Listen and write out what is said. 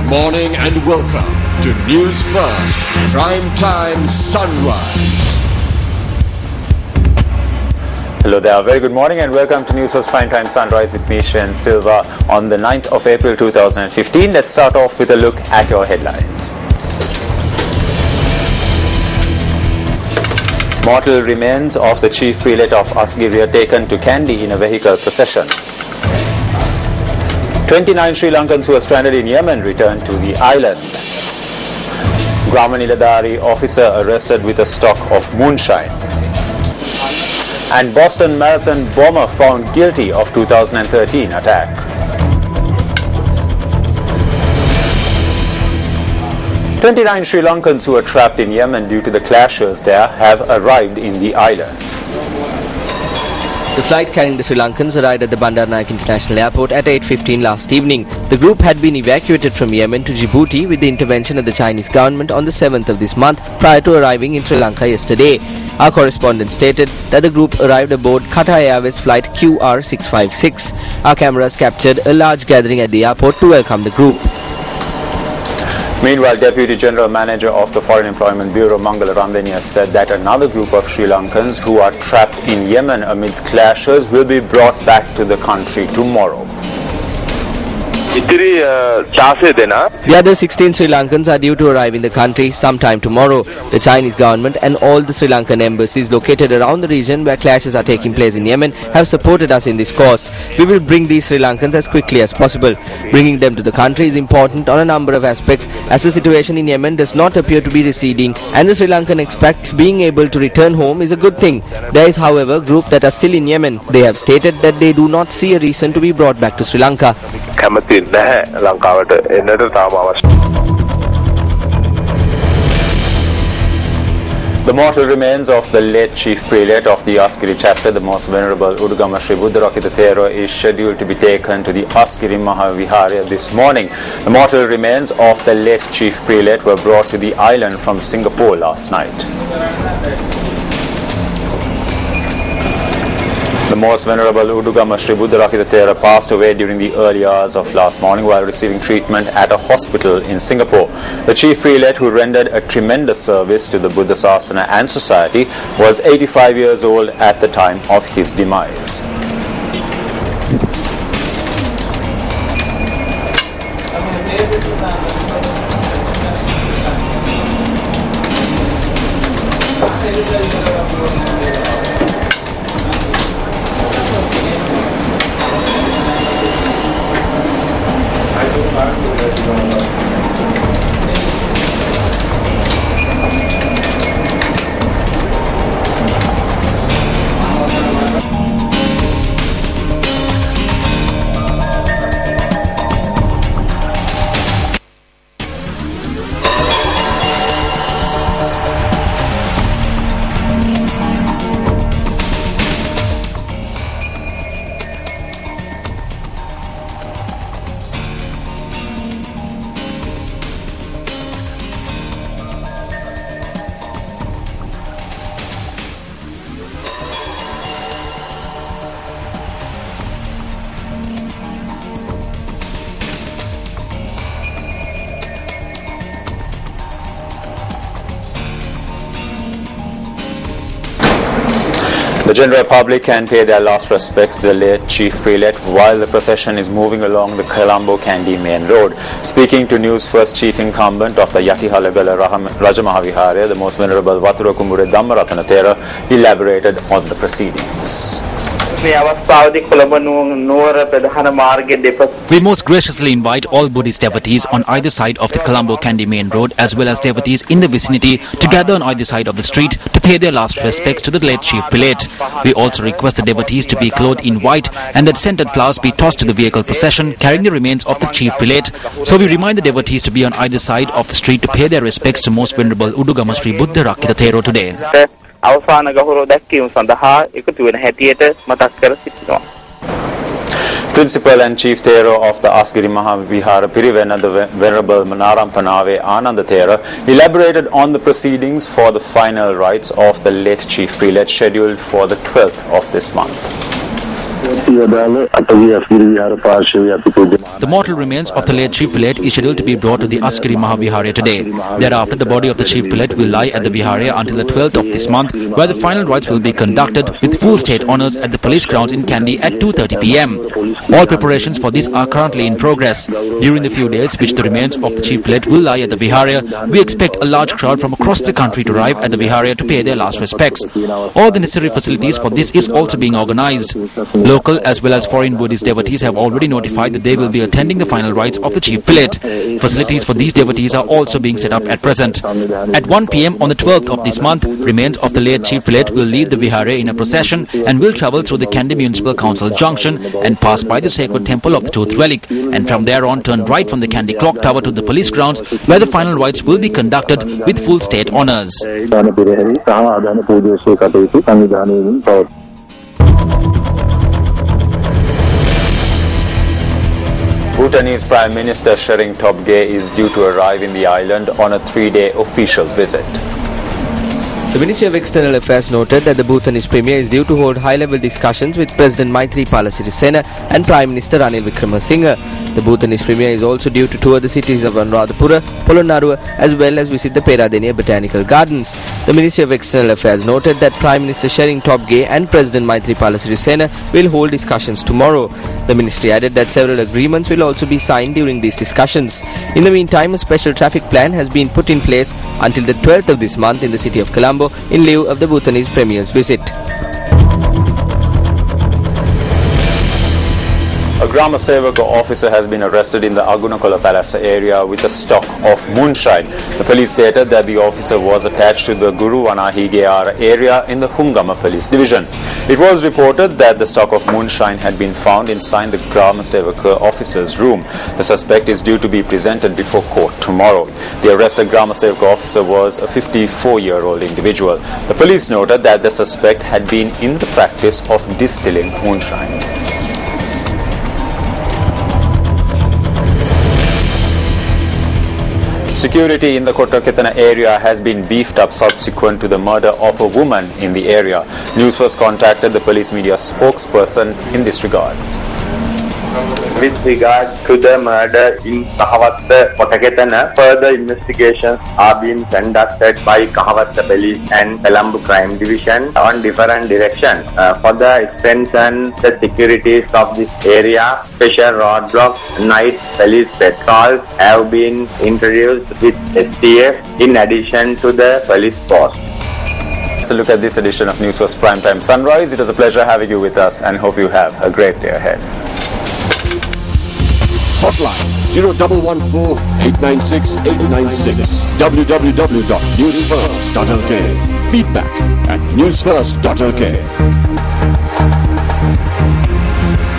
morning and welcome to News First Prime Time Sunrise. Hello there, very good morning and welcome to News First Prime Time Sunrise with me, Shen Silva, on the 9th of April 2015. Let's start off with a look at your headlines. Mortal remains of the chief prelate of Asgiri taken to Kandy in a vehicle procession. 29 Sri Lankans who were stranded in Yemen returned to the island. Grama Niladhari officer arrested with a stock of moonshine. And Boston Marathon bomber found guilty of 2013 attack. "29 Sri Lankans who were trapped in Yemen due to the clashes there have arrived in the island." The flight carrying the Sri Lankans arrived at the Bandar Naik International Airport at 8:15 last evening. The group had been evacuated from Yemen to Djibouti with the intervention of the Chinese government on the 7th of this month prior to arriving in Sri Lanka yesterday. Our correspondent stated that the group arrived aboard Qatar Airways flight QR656. Our cameras captured a large gathering at the airport to welcome the group. Meanwhile, Deputy General Manager of the Foreign Employment Bureau, Mangala Ramdenia, said that another group of Sri Lankans who are trapped in Yemen amidst clashes will be brought back to the country tomorrow. The other 16 Sri Lankans are due to arrive in the country sometime tomorrow. The Chinese government and all the Sri Lankan embassies located around the region where clashes are taking place in Yemen have supported us in this cause. We will bring these Sri Lankans as quickly as possible. Bringing them to the country is important on a number of aspects, as the situation in Yemen does not appear to be receding and the Sri Lankan expects being able to return home is a good thing. There is, however, a group that are still in Yemen. They have stated that they do not see a reason to be brought back to Sri Lanka. The mortal remains of the late chief prelate of the Asgiri chapter, the most venerable Udugama Sri Buddharakkhita Thero, is scheduled to be taken to the Asgiri Mahaviharya this morning. The mortal remains of the late chief prelate were brought to the island from Singapore last night. The most venerable Udugama Sri Buddharakkhita Thero passed away during the early hours of last morning while receiving treatment at a hospital in Singapore. The chief prelate, who rendered a tremendous service to the Buddha Sasana and society, was 85 years old at the time of his demise. The general public can pay their last respects to the late chief prelate while the procession is moving along the Colombo-Kandy main road. Speaking to News First chief incumbent of the Yatihalagala Rajamahaviharya, the most venerable Vatura Kumbure Dhammaratana Thera, elaborated on the proceedings. We most graciously invite all Buddhist devotees on either side of the Colombo-Kandy main road as well as devotees in the vicinity to gather on either side of the street to pay their last respects to the late chief prelate. We also request the devotees to be clothed in white and that scented flowers be tossed to the vehicle procession carrying the remains of the chief prelate. So we remind the devotees to be on either side of the street to pay their respects to most venerable Udugama Sri Buddharakkhita Thero today. Principal and Chief Thero of the Asgiri Mahavihara Pirivena, the Venerable Manaram Panave Ananda Thera, elaborated on the proceedings for the final rites of the late Chief Prelate scheduled for the 12th of this month. The mortal remains of the late chief prelate is scheduled to be brought to the Askari Mahaviharya today. Thereafter, the body of the chief prelate will lie at the Viharya until the 12th of this month, where the final rites will be conducted with full state honours at the police grounds in Kandy at 2:30 p.m. All preparations for this are currently in progress. During the few days which the remains of the chief prelate will lie at the Viharya, we expect a large crowd from across the country to arrive at the Viharya to pay their last respects. All the necessary facilities for this is also being organised. Local as well as foreign Buddhist devotees have already notified that they will be attending the final rites of the chief prelate. Facilities for these devotees are also being set up at present. At 1 p.m. on the 12th of this month, remains of the late chief prelate will leave the Viharya in a procession and will travel through the Kandy Municipal Council junction and pass by the sacred temple of the Tooth Relic, and from there on turn right from the Kandy clock tower to the police grounds, where the final rites will be conducted with full state honours. Bhutanese Prime Minister Tshering Tobgay is due to arrive in the island on a 3-day official visit. The Ministry of External Affairs noted that the Bhutanese Premier is due to hold high-level discussions with President Maithripala Sirisena and Prime Minister Ranil Wickremesinghe. The Bhutanese Premier is also due to tour the cities of Anuradhapura, Polonnaruwa as well as visit the Peradeniya Botanical Gardens. The Ministry of External Affairs noted that Prime Minister Tshering Tobgay and President Maithripala Sirisena will hold discussions tomorrow. The ministry added that several agreements will also be signed during these discussions. In the meantime, a special traffic plan has been put in place until the 12th of this month in the city of Colombo in lieu of the Bhutanese Premier's visit. A Grama Sevaka officer has been arrested in the Agunakola Palace area with a stock of moonshine. The police stated that the officer was attached to the Guru Vanahigeyara area in the Hungama police division. It was reported that the stock of moonshine had been found inside the Grama Sevaka officer's room. The suspect is due to be presented before court tomorrow. The arrested Grama Sevaka officer was a 54-year-old individual. The police noted that the suspect had been in the practice of distilling moonshine. Security in the Kotaketana area has been beefed up subsequent to the murder of a woman in the area. Newsfirst contacted the police media spokesperson in this regard. With regard to the murder in Kahawatta, Kotaketana, further investigations are being conducted by Kahawatta Police and Colombo Crime Division on different directions. Further strengthen the securities of this area. Special roadblocks, night police patrols have been introduced with STF in addition to the police post. Let's look at this edition of Newsfirst Primetime Sunrise. It was a pleasure having you with us and hope you have a great day ahead. Hotline 0114-896-896. www.newsfirst.lk. Feedback at newsfirst.lk.